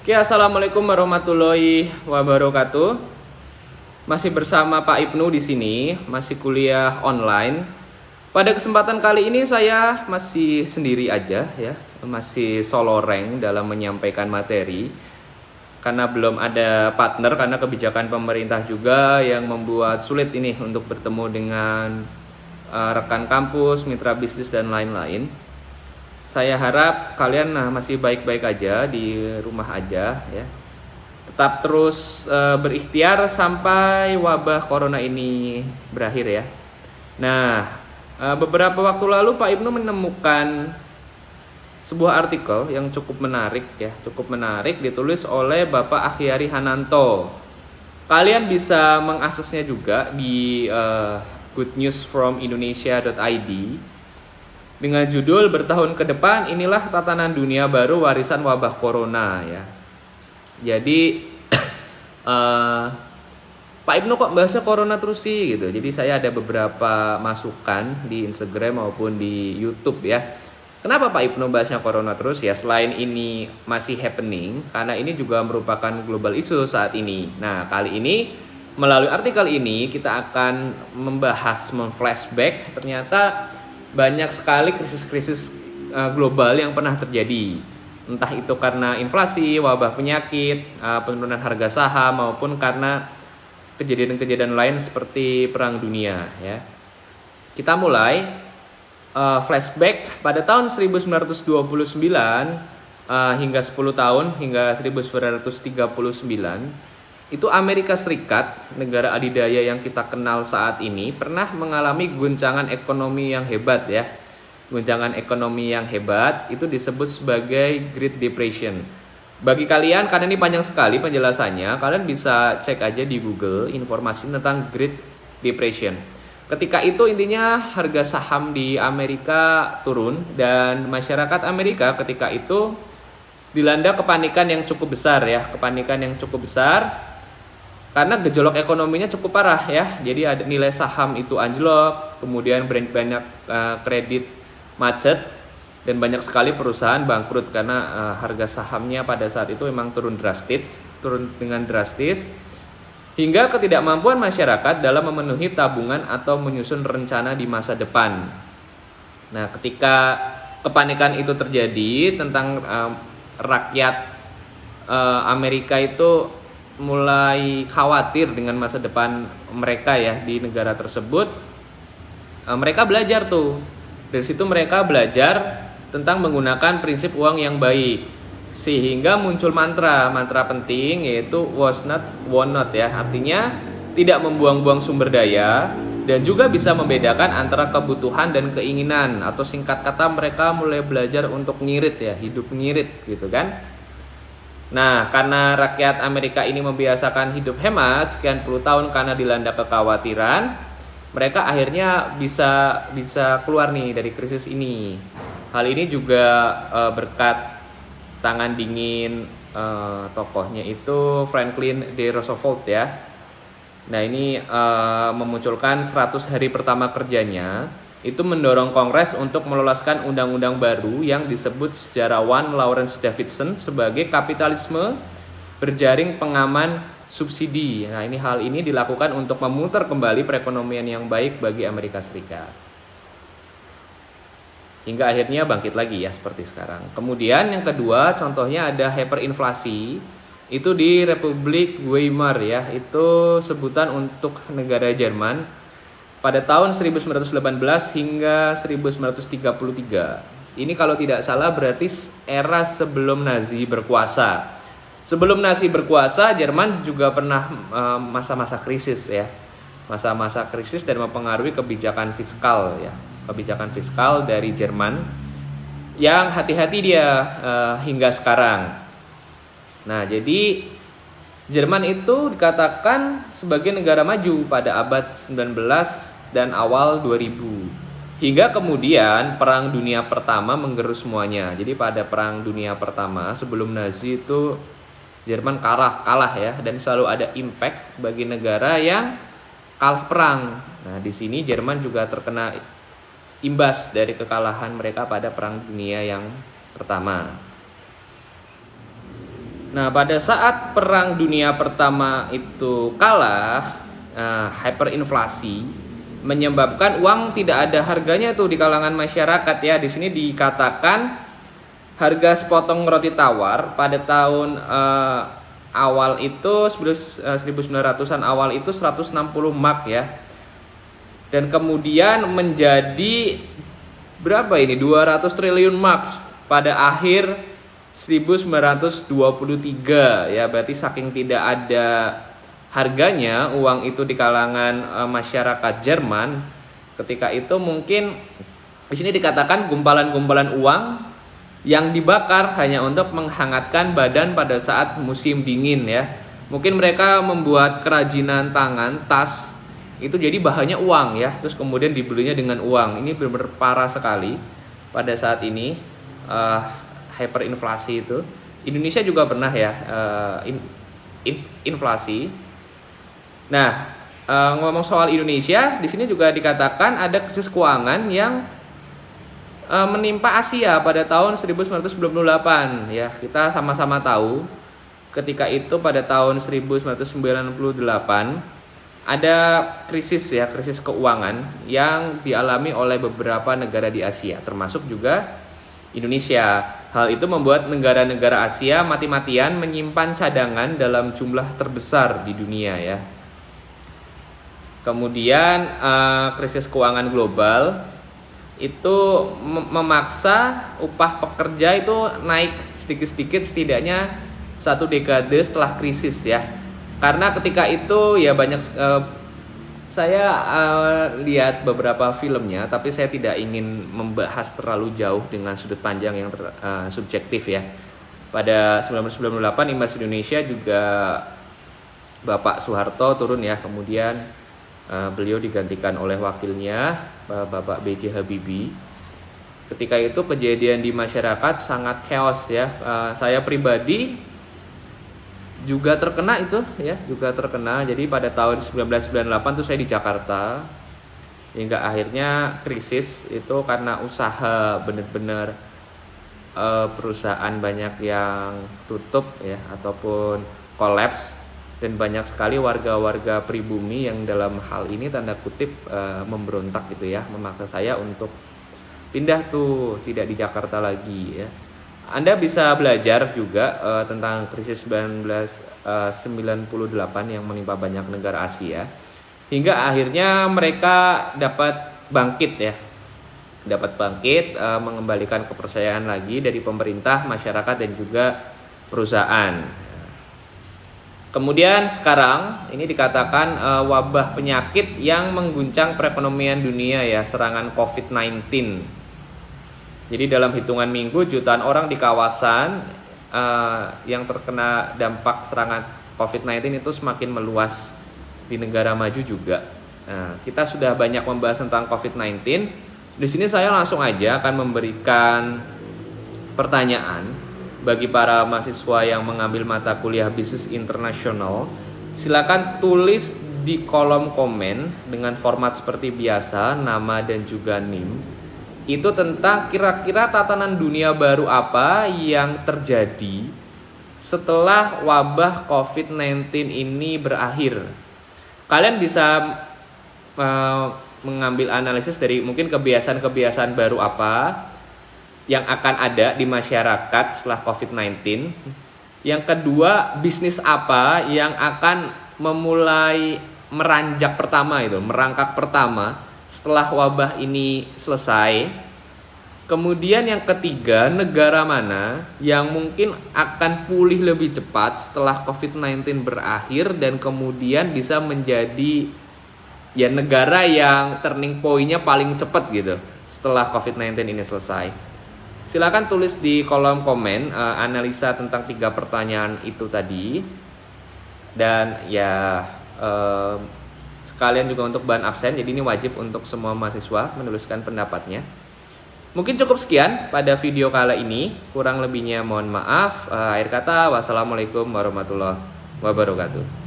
Oke, assalamualaikum warahmatullahi wabarakatuh. Masih bersama Pak Ibnu di sini, masih kuliah online. Pada kesempatan kali ini saya masih sendiri aja ya, masih solo rank dalam menyampaikan materi. Karena belum ada partner, karena kebijakan pemerintah juga yang membuat sulit ini untuk bertemu dengan rekan kampus, mitra bisnis dan lain-lain. Saya harap kalian masih baik-baik aja, di rumah aja ya. Tetap terus berikhtiar sampai wabah corona ini berakhir ya. Nah, beberapa waktu lalu Pak Ibnu menemukan sebuah artikel yang cukup menarik ya, ditulis oleh Bapak Akhyari Hananto. Kalian bisa mengaksesnya juga di goodnewsfromindonesia.id dengan judul "Bertahun ke depan, inilah tatanan dunia baru warisan wabah corona" ya. Jadi Pak Ibnu kok bahasnya corona terus sih gitu. Jadi saya ada beberapa masukan di Instagram maupun di YouTube ya. Kenapa Pak Ibnu bahasnya corona terus ya? Selain ini masih happening, karena ini juga merupakan global issue saat ini. Nah, kali ini melalui artikel ini kita akan membahas, memflashback ternyata banyak sekali krisis-krisis global yang pernah terjadi. Entah itu karena inflasi, wabah penyakit, penurunan harga saham, maupun karena kejadian-kejadian lain seperti perang dunia ya. Kita mulai flashback pada tahun 1929 hingga 10 tahun hingga 1939. Itu Amerika Serikat, negara adidaya yang kita kenal saat ini, pernah mengalami guncangan ekonomi yang hebat ya. Guncangan ekonomi yang hebat itu disebut sebagai Great Depression. Bagi kalian, karena ini panjang sekali penjelasannya, kalian bisa cek aja di Google informasi tentang Great Depression. Ketika itu intinya harga saham di Amerika turun dan masyarakat Amerika ketika itu dilanda kepanikan yang cukup besar ya, karena gejolak ekonominya cukup parah ya. Jadi ada nilai saham itu anjlok, kemudian banyak kredit macet, dan banyak sekali perusahaan bangkrut karena harga sahamnya pada saat itu memang turun dengan drastis, hingga ketidakmampuan masyarakat dalam memenuhi tabungan atau menyusun rencana di masa depan. Nah, ketika kepanikan itu terjadi, tentang rakyat Amerika itu mulai khawatir dengan masa depan mereka ya di negara tersebut. Mereka belajar tuh. Dari situ mereka belajar tentang menggunakan prinsip uang yang baik. Sehingga muncul mantra penting, yaitu was not, won not ya. Artinya tidak membuang-buang sumber daya dan juga bisa membedakan antara kebutuhan dan keinginan, atau singkat kata mereka mulai belajar untuk ngirit ya, hidup ngirit gitu kan. Nah, karena rakyat Amerika ini membiasakan hidup hemat sekian puluh tahun karena dilanda kekhawatiran, mereka akhirnya bisa keluar nih dari krisis ini. Hal ini juga berkat tangan dingin tokohnya itu Franklin D. Roosevelt ya. Nah, ini memunculkan 100 hari pertama kerjanya, itu mendorong Kongres untuk meloloskan undang-undang baru yang disebut sejarawan Lawrence Davidson sebagai kapitalisme berjaring pengaman subsidi. Nah, hal ini dilakukan untuk memutar kembali perekonomian yang baik bagi Amerika Serikat. Hingga akhirnya bangkit lagi ya seperti sekarang. Kemudian yang kedua, contohnya ada hyperinflasi. Itu di Republik Weimar ya, itu sebutan untuk negara Jerman pada tahun 1918 hingga 1933. Ini kalau tidak salah berarti era sebelum Nazi berkuasa. Sebelum Nazi berkuasa, Jerman juga pernah masa-masa krisis ya. Masa-masa krisis dan mempengaruhi kebijakan fiskal ya. Kebijakan fiskal dari Jerman yang hati-hati dia hingga sekarang. Nah, jadi Jerman itu dikatakan sebagai negara maju pada abad 19 dan awal 2000. Hingga kemudian Perang Dunia Pertama menggerus semuanya. Jadi pada Perang Dunia Pertama sebelum Nazi itu Jerman kalah ya, dan selalu ada impact bagi negara yang kalah perang. Nah, di sini Jerman juga terkena imbas dari kekalahan mereka pada Perang Dunia yang Pertama. Nah, pada saat Perang Dunia Pertama itu kalah, hyperinflasi menyebabkan uang tidak ada harganya tuh di kalangan masyarakat ya. Di sini dikatakan harga sepotong roti tawar pada tahun awal itu 1900-an awal itu 160 mark ya. Dan kemudian menjadi berapa ini? 200 triliun mark pada akhir 1923 ya, berarti saking tidak ada harganya uang itu di kalangan masyarakat Jerman ketika itu, mungkin di sini dikatakan gumpalan-gumpalan uang yang dibakar hanya untuk menghangatkan badan pada saat musim dingin ya. Mungkin mereka membuat kerajinan tangan, tas itu jadi bahannya uang ya, terus kemudian dibelinya dengan uang. Ini benar-benar parah sekali pada saat ini. Hyperinflasi itu. Indonesia juga pernah ya inflasi. Nah, ngomong soal Indonesia, di sini juga dikatakan ada krisis keuangan yang menimpa Asia pada tahun 1998 ya. Kita sama-sama tahu ketika itu pada tahun 1998 ada krisis ya, krisis keuangan yang dialami oleh beberapa negara di Asia, termasuk juga Indonesia. Hal itu membuat negara-negara Asia mati-matian menyimpan cadangan dalam jumlah terbesar di dunia ya. Kemudian krisis keuangan global itu memaksa upah pekerja itu naik sedikit-sedikit setidaknya 1 dekade setelah krisis ya. Karena ketika itu ya banyak saya lihat beberapa filmnya, tapi saya tidak ingin membahas terlalu jauh dengan sudut pandang yang subjektif ya. Pada 1998 Imbas Indonesia juga Bapak Soeharto turun ya, kemudian beliau digantikan oleh wakilnya Bapak B.J. Habibie. Ketika itu kejadian di masyarakat sangat chaos ya. Saya pribadi juga terkena itu ya, juga terkena. Jadi pada tahun 1998 tuh saya di Jakarta, hingga akhirnya krisis itu karena usaha benar-benar perusahaan banyak yang tutup ya ataupun kolaps, dan banyak sekali warga-warga pribumi yang dalam hal ini tanda kutip memberontak gitu ya, memaksa saya untuk pindah tuh, tidak di Jakarta lagi ya. Anda bisa belajar juga tentang krisis 1998 yang menimpa banyak negara Asia, hingga akhirnya mereka dapat bangkit ya, mengembalikan kepercayaan lagi dari pemerintah, masyarakat, dan juga perusahaan. Kemudian sekarang ini dikatakan wabah penyakit yang mengguncang perekonomian dunia ya, serangan COVID-19. Jadi dalam hitungan minggu jutaan orang di kawasan yang terkena dampak serangan COVID-19 itu semakin meluas di negara maju juga. Nah, kita sudah banyak membahas tentang COVID-19. Di sini saya langsung aja akan memberikan pertanyaan bagi para mahasiswa yang mengambil mata kuliah bisnis internasional. Silakan tulis di kolom komen dengan format seperti biasa, nama dan juga NIM. Itu tentang kira-kira tatanan dunia baru apa yang terjadi setelah wabah COVID-19 ini berakhir. Kalian bisa mengambil analisis dari mungkin kebiasaan-kebiasaan baru apa yang akan ada di masyarakat setelah COVID-19. Yang kedua, bisnis apa yang akan memulai merangkak pertama setelah wabah ini selesai. Kemudian yang ketiga, negara mana yang mungkin akan pulih lebih cepat setelah COVID-19 berakhir dan kemudian bisa menjadi ya negara yang turning point-nya paling cepat gitu setelah COVID-19 ini selesai. Silakan tulis di kolom komen analisa tentang 3 pertanyaan itu tadi. Dan ya sekalian juga untuk bahan absen, jadi ini wajib untuk semua mahasiswa menuliskan pendapatnya. Mungkin cukup sekian pada video kali ini, kurang lebihnya mohon maaf. Akhir kata, wassalamualaikum warahmatullahi wabarakatuh.